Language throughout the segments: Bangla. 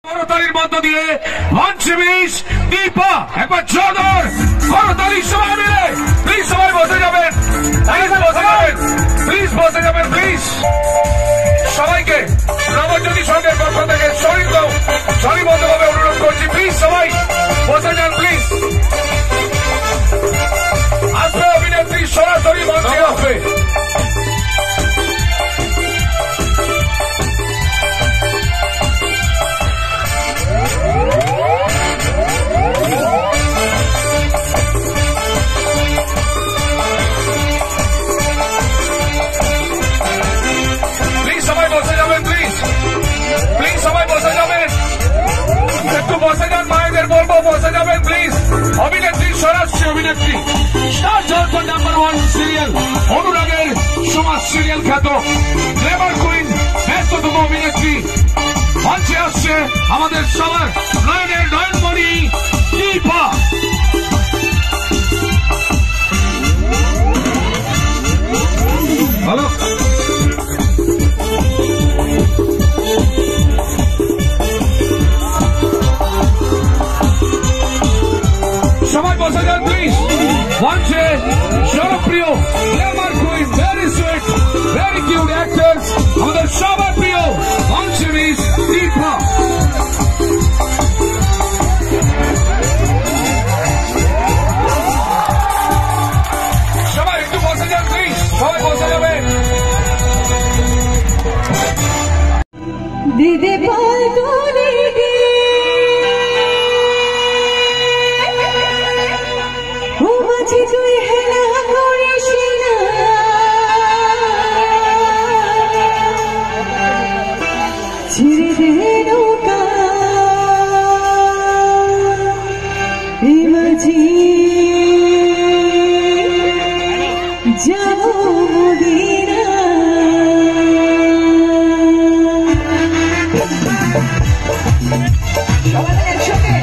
করতালির মধ্য দিয়ে মঞ্চে মিস দীপা একবার জোরদার করতালি সবাই মিলে প্লিজ সবাই বসে যাবেন প্লিজ বসে যাবেন প্লিজ সবাইকে নবজ্যোতি সঙ্গের পক্ষ থেকে সরিবদ্ধভাবে অনুরোধ করছি প্লিজ সবাই বসে যান প্লিজ আসবে অভিনেত্রী সরাসরি মঞ্চে আসবে বসে যান মায়েদের বলবো বসে যাবেন প্লিজ অভিনেত্রী সরাসরি অভিনেত্রী স্টার জলপাই নাম্বার 1 সিরিয়াল অনুরাগের সমাজ সিরিয়াল খ্যাত গ্ল্যামার কুইন ব্যস্ততম অভিনেত্রী মঞ্চে আসছে আমাদের সবার নয়নের নয়নমণি দীপা হ্যালো সবাই বসে যান প্লিজ মঞ্চে জনপ্রিয় Glamour queen very sweet very cute actor আমাদের সবার প্রিয় মঞ্চে মিস দীপা সবাই একটু বসে যান প্লিজ সবাই বসে যাবেন দিদি বল তুলে দে ও মাঝে তুই হেলা করিস না ছিড়ে দে নৌকা এ মাঝি যাবো মদিনা সবাই একসাথে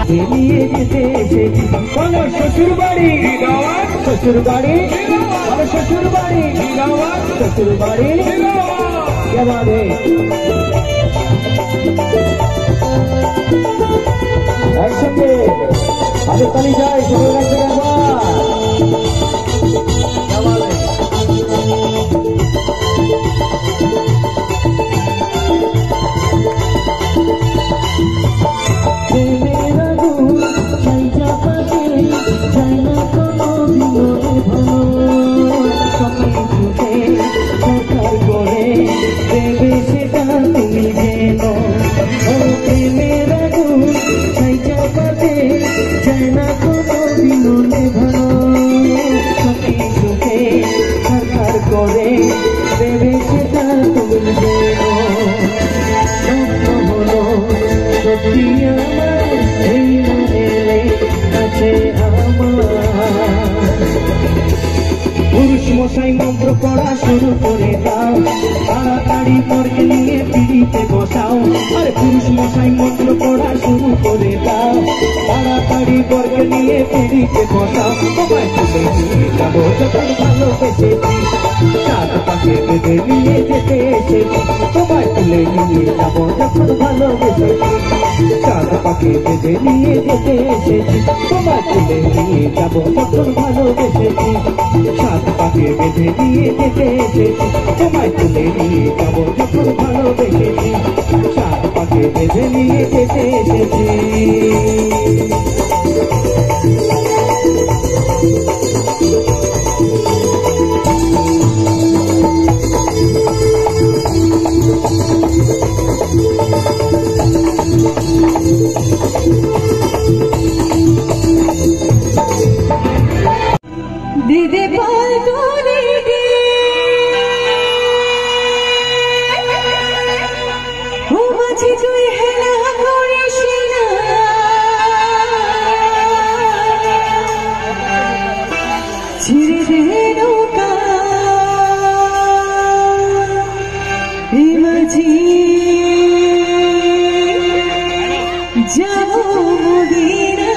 বেঁধে নিয়ে যেতে এসেছি বলো শ্বশুর বাড়ি শ্বশুর বাড়ি বলো শ্বশুর বাড়ি শ্বশুর বাড়ি এবারে একসঙ্গে আগে তালি যাই সবাই রাখবে মশাই মন্ত্র পড়া শুরু করে দাও তাড়াতাড়ি পরকে নিয়ে পিড়িতে বসাও আরে পুরুষ মশাই মন্ত্র পড়া শুরু করে দাও তাড়াতাড়ি পরকে নিয়ে পিড়িতে বসাও তোমায় তুলে নিয়ে যাবো যখন ভালোবেসেছি চাঁদ পাখি বেঁধে নিয়ে যেতে এসেছি তোমায় তুলে নিয়ে যাবো যখন ভালোবেসেছি চাঁদ পাখি বেঁধে নিয়ে যেতে এসেছি তোমায় তুলে নিয়ে যাবো যখন ভালোবেসেছি চাঁদ পাখি বেঁধে নিয়ে যেতে এসেছি তোমায় তুলে নিয়ে যাবো যখন ভালোবেসেছি চাঁদ পাখি বেঁধে নিয়ে যেতে এসেছি দিদি পাল তুলে দে ও মাঝি তুই হেলা করিস না ছিড়ে দে নৌকা এ মাঝি যাবো মদিনা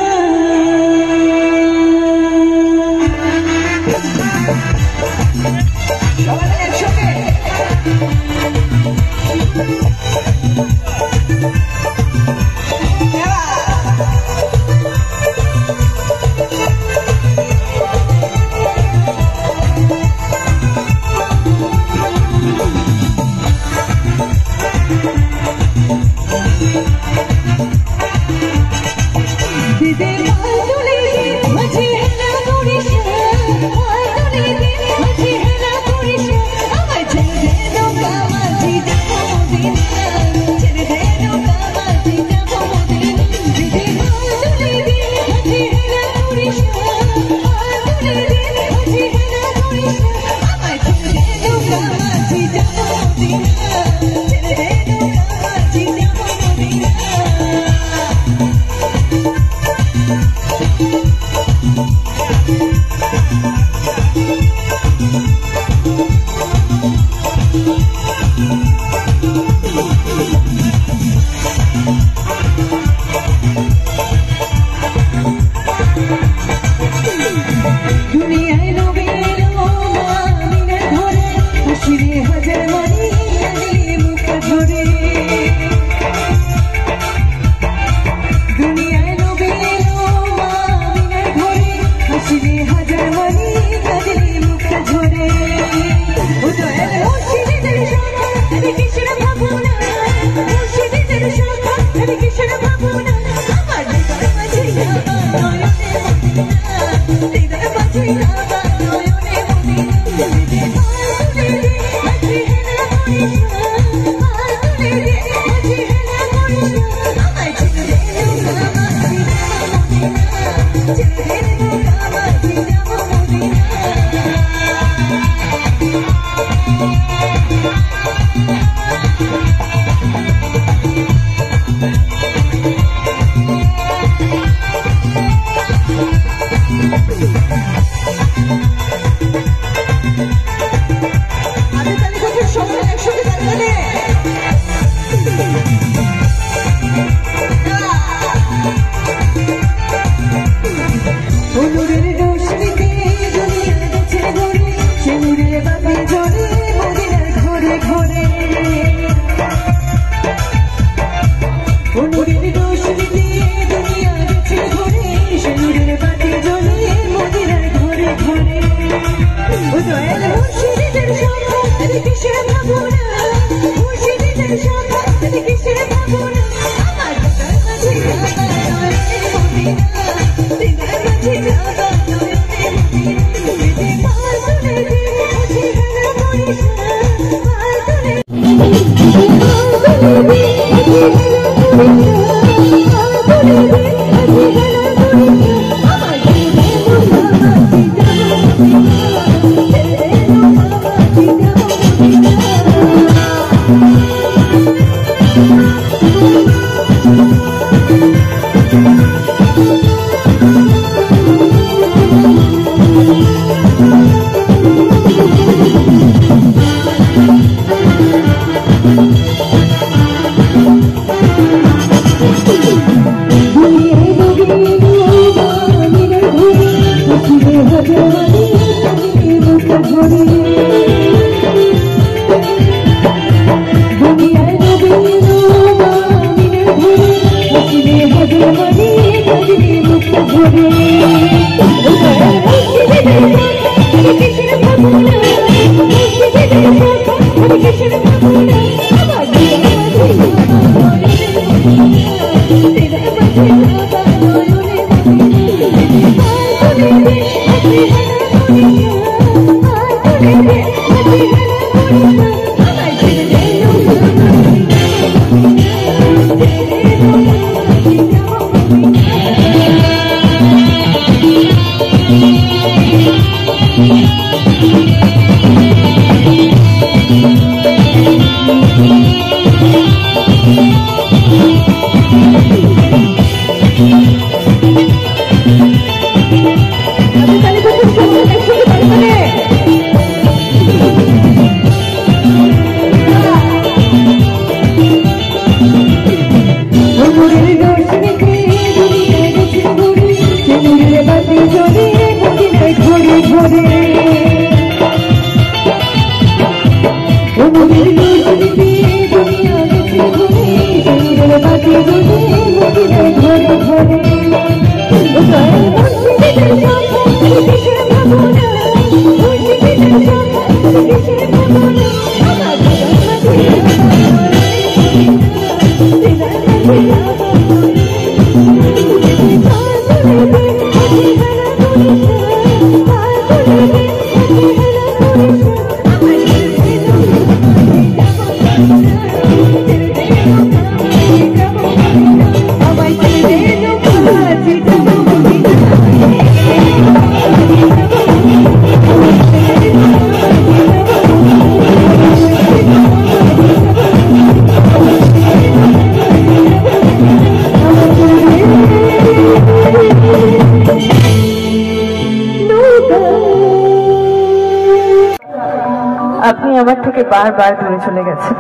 আপনি আমার থেকে বারবার দূরে চলে গেছেন।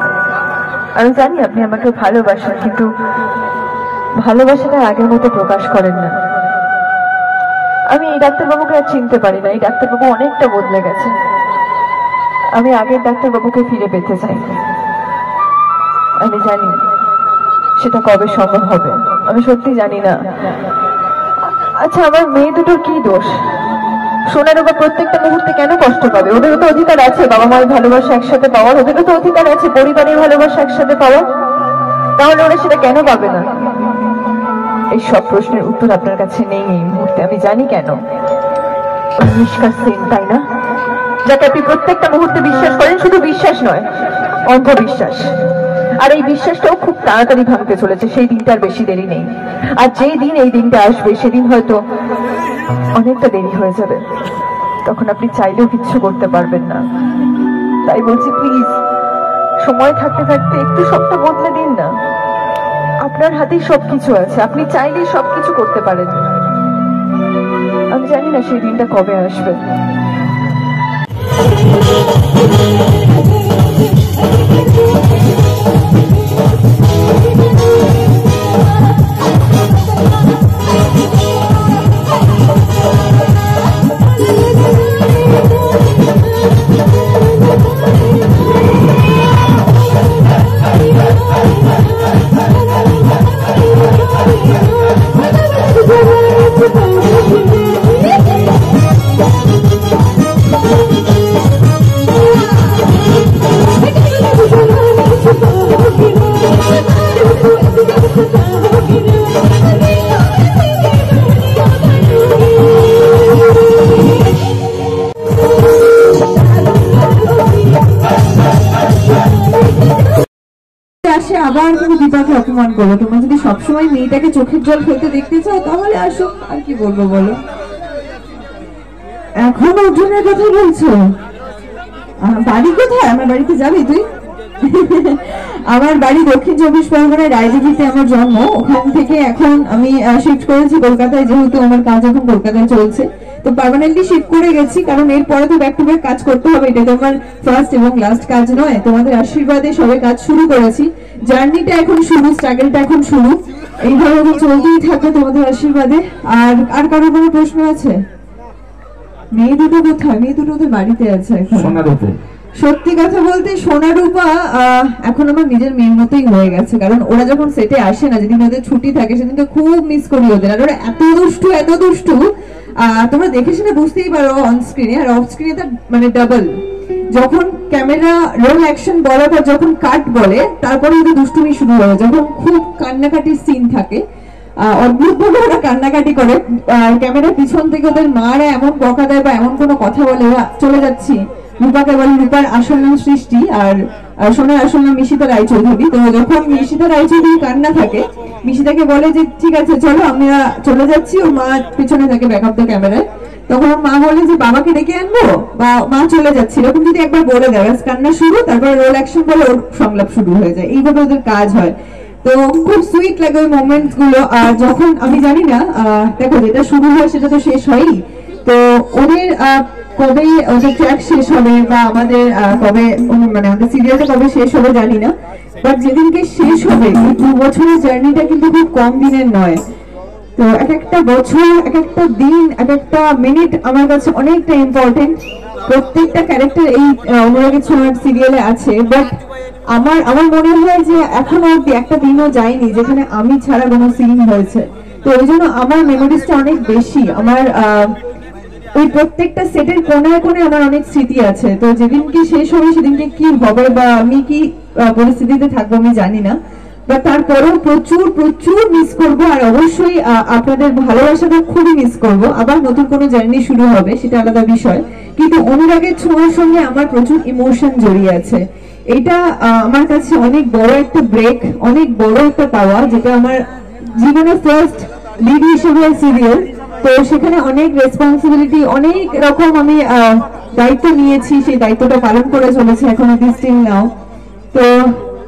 আমি জানি আপনি আমাকে ভালোবাসেন, কিন্তু ভালোবাসাটা আগের মতো প্রকাশ করেন না। আমি এই ডাক্তারবাবুকে আর চিনতে পারি না। এই ডাক্তারবাবু অনেকটা বদলে গেছে। আমি আগের ডাক্তারবাবুকে ফিরে পেতে চাই। আমি জানি সেটা কবে সম্ভব হবে, আমি সত্যি জানি না। আচ্ছা, আমার মেয়ে দুটোর কি দোষ? সোনার ওপর প্রত্যেকটা মুহূর্তে কেন কষ্ট পাবে? ওদেরও তো অধিকার আছে বাবা মায়ের ভালোবাসা একসাথে পাওয়ার, ওদেরও তো অধিকার আছে পরিবারের ভালোবাসা একসাথে পাওয়ার। তাহলে ওরা সেটা কেন পাবে না? এই সব প্রশ্নের উত্তর আপনার কাছে নেই এই মুহূর্তে। আমি জানি কেন। নিষ্কার সেন, তাই না, যাকে আপনি প্রত্যেকটা মুহূর্তে বিশ্বাস করেন, শুধু বিশ্বাস নয়, অন্ধবিশ্বাস। আর এই বিশ্বাসটাও খুব তাড়াতাড়ি ভাঙতে চলেছে। সেই দিনটার বেশি দেরি নেই। আর যেই দিন এই দিনটা আসবে, সেদিন হয়তো অনেকটা দেরি হয়ে যাবে। তখন আপনি চাইলেও কিচ্ছু করতে পারবেন না। তাই বলছি, প্লিজ সময় থাকতে থাকতে একটু সবটা বদলে দিন না। আপনার হাতেই সবকিছু আছে, আপনি চাইলেই সবকিছু করতে পারেন। আমি জানি না সেই দিনটা কবে আসবে। আবার তুমি দীপাকে অপমান করো। তোমরা যদি সবসময় মেয়েটাকে চোখের জল ফেলতে দেখতে চাও তাহলে আসো, আর কি বলবো বলো। এখন অর্জুনের কথা বলছো? বাড়ি কোথায়? আমার বাড়িতে যাবি তুই? আমার বাড়ি দক্ষিণ 24 পরগনায় রায়দিঘিতে আমার জন্ম। ওখান থেকে এখন আমি শিফট করেছি কলকাতায়, যেহেতু আমার কাজ এখন কলকাতায় চলছে। তো পার্মানেন্টলি শিফট করে গেছি, কারণ এরপরে তো ব্যাক টু ব্যাক কাজ করতে হবে। এটা তো আমার ফার্স্ট এবং লাস্ট কাজ নয়। তোমাদের আশীর্বাদে সবে কাজ শুরু করেছি। জার্নিটা এখন শুরু, স্ট্রাগলটা এখন শুরু। এইভাবে চলতেই থাকবে তোমাদের আশীর্বাদে। আর কারো কোনো প্রশ্ন আছে? মেয়ে দুটো কোথায়? মেয়ে দুটো ওদের বাড়িতে আছে এখন। সত্যি কথা বলতে সোনারূপা এখন আমার নিজের মেয়ের মতোই হয়ে গেছে। কারণ ওরা যখন সেটে আসে না, যেদিন ওদের ছুটি থাকে সেদিনকে খুব মিস করি ওদের। আর ওরা এত দুষ্টু তোমরা দেখে শুনে বুঝতেই পারো অন স্ক্রিনে, আর অফ স্ক্রিনে তার মানে ডাবল। যখন ক্যামেরা রোল অ্যাকশন বলার পর যখন কাট বলে, তারপরে ওদের দুষ্টুমি শুরু হয়। যখন খুব কান্নাকাটির সিন থাকে, অদ্ভুত ভাবে ওরা কান্নাকাটি করে। ক্যামেরার পিছন থেকে ওদের মারা এমন বকা দেয় বা এমন কোনো কথা বলে, ওরা চলে যাচ্ছি। রূপাকে বলে, রূপার আসল নাম সৃষ্টি আর সোনার আসল নাম মিশিতা রায়চৌধুরী। তো যখন মিশিতা রায়চৌধুরী কান্না থাকে, মিশিতাকে বলে যে ঠিক আছে চলো আমরা চলে যাচ্ছি, ওর মা পিছনে থাকে ব্যাকআপ দ্য ক্যামেরায়। তখন ওর মা বলে যে বাবাকে ডেকে আনবো বা মা চলে যাচ্ছে, এরকম যদি একবার বলে দেয়, কান্না শুরু, তারপরে রোল অ্যাকশন বলে ওর সংলাপ শুরু হয়ে যায়। এইভাবে ওদের কাজ হয়। তো খুব সুইট লাগে ওই মোমেন্টস গুলো। আর যখন আমি জানি না, দেখো যেটা শুরু হয় সেটা তো শেষ হয়ই। তো ওদের কবে ওদের ট্র্যাক শেষ হবে বা আমাদের কবে মানে আমাদের সিরিয়ালটা কবে শেষ হবে জানি না, বাট যেদিনকে শেষ হবে এই 2 বছরের জার্নিটা কিন্তু খুব কম দিনের নয়। তো এক একটা বছর, এক একটা দিন, এক একটা মিনিট আমার কাছে অনেকটা ইম্পর্টেন্ট। প্রত্যেকটা ক্যারেক্টার এই অনুরাগের ছোঁয়ার সিরিয়ালে আছে, বাট আমার মনে হয় যে এখনো অব্দি একটা দিনও যায়নি যেখানে আমি ছাড়া কোনো সিন হয়েছে। তো ওই জন্য আমার মেমোরিজটা অনেক বেশি। আমার ওই প্রত্যেকটা সেটের কোনায় কোনায় আমার অনেক স্মৃতি আছে। তো যেদিনকে শেষ হবে সেদিনকে কি হবে বা আমি কি পরিস্থিতিতে থাকবো আমি জানি না, বা তারপরেও প্রচুর মিস করবো। আর অবশ্যই আপনাদের ভালোবাসাটা খুবই মিস করবো। আবার নতুন কোনো জার্নি শুরু হবে, সেটা আলাদা বিষয়, কিন্তু অনুরাগের ছোঁয়ার সঙ্গে আমার প্রচুর ইমোশন জড়িয়ে আছে। এটা আমার কাছে অনেক বড় একটা ব্রেক, অনেক বড় একটা পাওয়া, যেটা আমার জীবনের ফার্স্ট লিড হিসেবে সিরিয়াল। তো সেখানে অনেক রেসপন্সিবিলিটি, অনেক রকম আমি দায়িত্ব নিয়েছি, সেই দায়িত্বটা পালন করে চলেছি এখনো স্টিল নাও। তো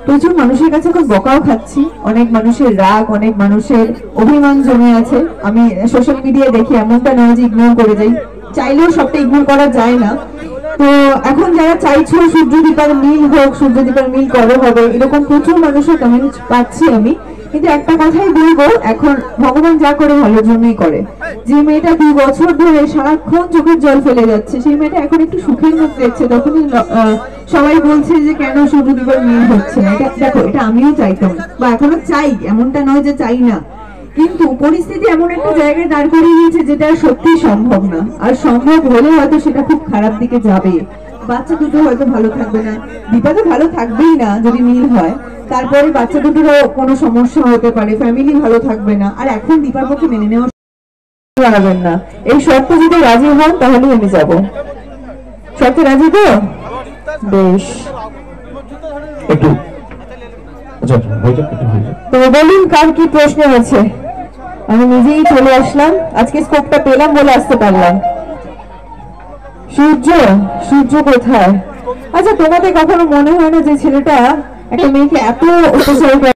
প্রচুর মানুষের কাছে এখন বকাও খাচ্ছি, অনেক মানুষের রাগ, অনেক মানুষের অভিমান জমে আছে। আমি সোশ্যাল মিডিয়ায় দেখি, এমনটা নয় যে ইগনোর করে যাই, চাইলেও সবটা ইগনোর করা যায় না। তো এখন যারা চাইছো সূর্যদীপার মিল হোক, সূর্যদীপার মিল কবে হবে, এরকম প্রচুর মানুষের কমেন্ট পাচ্ছি আমি। কিন্তু একটা কথাই বলবো, এখন ভগবান যা করে ভালোর জন্যই করে। যে মেয়েটা 2 বছর ধরে সারাক্ষণ চোখের জল ফেলে যাচ্ছে, সেই মেয়েটা এখন একটু সুখের মুখ দেখছে, তখনই সবাই বলছে যে কেন সূর্যদীপার মিল হচ্ছে না। এটা দেখো, এটা আমিও চাইতাম বা এখনো চাই, এমনটা নয় যে চাই না, কিন্তু পরিস্থিতি এমন একটা জায়গায় দাঁড় করিয়ে দিয়েছে যেটা সত্যি সম্ভব না। আর সম্ভব হলে হয়তো সেটা খুব খারাপ দিকে যাবে। বাচ্চা দুটো হয়তো ভালো থাকবে না, দীপা তো ভালো থাকবেই না যদি মিল হয়, তারপরে বাচ্চা দুটোরও কোনো সমস্যা হতে পারে, ফ্যামিলি ভালো থাকবে না। আর এখন দীপার পক্ষে মেনে নেওয়া জানাবেন না। এই শর্ত যদি রাজি হন তাহলে আমি যাব। শর্তে রাজি তো? বেশ, তো বলুন কার কি প্রশ্ন আছে? আমি নিজেই চলে আসলাম, আজকে স্কোপটা পেলাম বলে আসতে পারলাম। সূর্য কোথায়? আচ্ছা, তোমাদের কখনো মনে হয় না যে ছেলেটা একটা মেয়েকে এত অত্যাচার করে,